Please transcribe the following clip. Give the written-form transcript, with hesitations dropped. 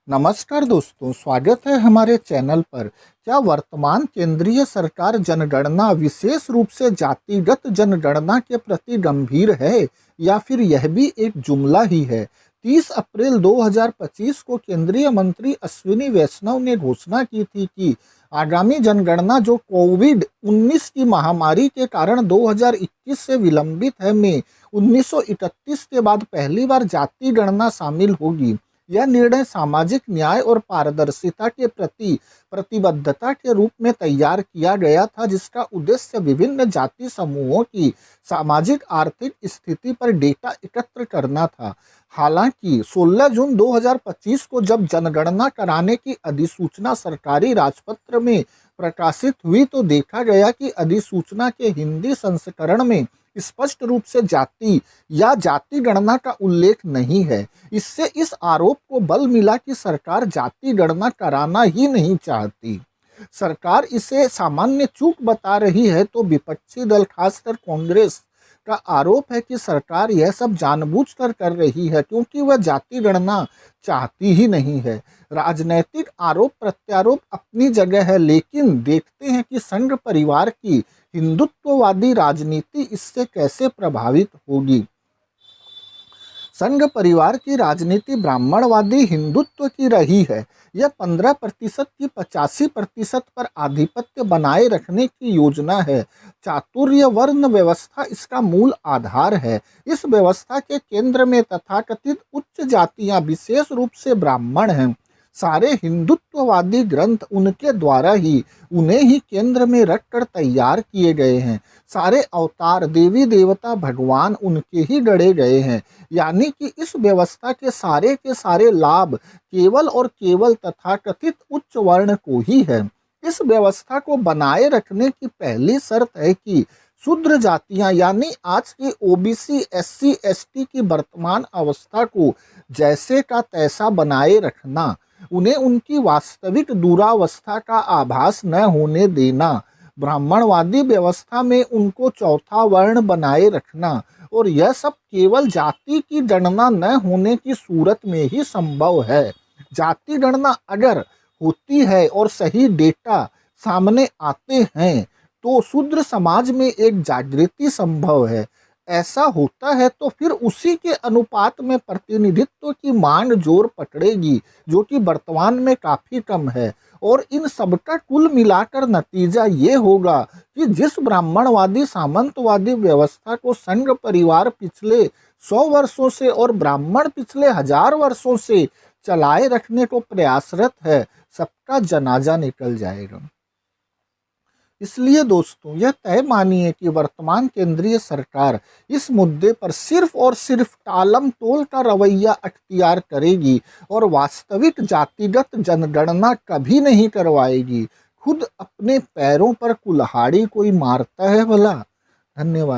नमस्कार दोस्तों, स्वागत है हमारे चैनल पर। क्या वर्तमान केंद्रीय सरकार जनगणना विशेष रूप से जातिगत जनगणना के प्रति गंभीर है या फिर यह भी एक जुमला ही है? 30 अप्रैल 2025 को केंद्रीय मंत्री अश्विनी वैष्णव ने घोषणा की थी कि आगामी जनगणना जो कोविड-19 की महामारी के कारण 2021 से विलंबित है में 1931 के बाद पहली बार जाति गणना शामिल होगी। यह निर्णय सामाजिक न्याय और पारदर्शिता के प्रति प्रतिबद्धता के रूप में तैयार किया गया था, जिसका उद्देश्य विभिन्न जाति समूहों की सामाजिक आर्थिक स्थिति पर डेटा एकत्र करना था। हालांकि 16 जून 2025 को जब जनगणना कराने की अधिसूचना सरकारी राजपत्र में प्रकाशित हुई तो देखा गया कि अधिसूचना के हिंदी संस्करण में स्पष्ट रूप से जाति या जाति गणना का उल्लेख नहीं है। इससे इस आरोप को बल मिला कि सरकार जाति गणना कराना ही नहीं चाहती। सरकार इसे सामान्य चूक बता रही है तो विपक्षी दल खासकर कांग्रेस का आरोप है कि सरकार यह सब जानबूझकर कर रही है क्योंकि वह जाति गणना चाहती ही नहीं है। राजनैतिक आरोप प्रत्यारोप अपनी जगह है, लेकिन देखते हैं कि संघ परिवार की हिंदुत्ववादी राजनीति इससे कैसे प्रभावित होगी। संघ परिवार की राजनीति ब्राह्मणवादी हिंदुत्व की रही है। यह 15% की 85% पर आधिपत्य बनाए रखने की योजना है। चातुर्य वर्ण व्यवस्था इसका मूल आधार है। इस व्यवस्था के केंद्र में तथाकथित उच्च जातियां विशेष रूप से ब्राह्मण हैं। सारे हिंदुत्ववादी ग्रंथ उनके द्वारा ही उन्हें ही केंद्र में रखकर तैयार किए गए हैं। सारे अवतार देवी देवता भगवान उनके ही गढ़े गए हैं। यानी कि इस व्यवस्था के सारे लाभ केवल और केवल तथाकथित उच्च वर्ण को ही है। इस व्यवस्था को बनाए रखने की पहली शर्त है कि शूद्र जातियां यानी आज की ओबीसी एससी एसटी की वर्तमान अवस्था को जैसे का तैसा बनाए रखना, उन्हें उनकी वास्तविक दुरावस्था का आभास न होने देना, ब्राह्मणवादी व्यवस्था में उनको चौथा वर्ण बनाए रखना, और यह सब केवल जाति की गणना न होने की सूरत में ही संभव है। जाति गणना अगर होती है और सही डेटा सामने आते हैं तो शूद्र समाज में एक जागृति संभव है। ऐसा होता है तो फिर उसी के अनुपात में प्रतिनिधित्व की मांग जोर पकड़ेगी, जो कि वर्तमान में काफी कम है। और इन सबका कुल मिलाकर नतीजा ये होगा कि जिस ब्राह्मणवादी सामंतवादी व्यवस्था को संघ परिवार पिछले 100 वर्षों से और ब्राह्मण पिछले 1000 वर्षों से चलाए रखने को प्रयासरत है, सबका जनाजा निकल जाएगा। इसलिए दोस्तों, यह तय मानिए कि वर्तमान केंद्रीय सरकार इस मुद्दे पर सिर्फ और सिर्फ टालम टोल का रवैया अख्तियार करेगी और वास्तविक जातिगत जनगणना कभी नहीं करवाएगी। खुद अपने पैरों पर कुल्हाड़ी कोई मारता है भला? धन्यवाद।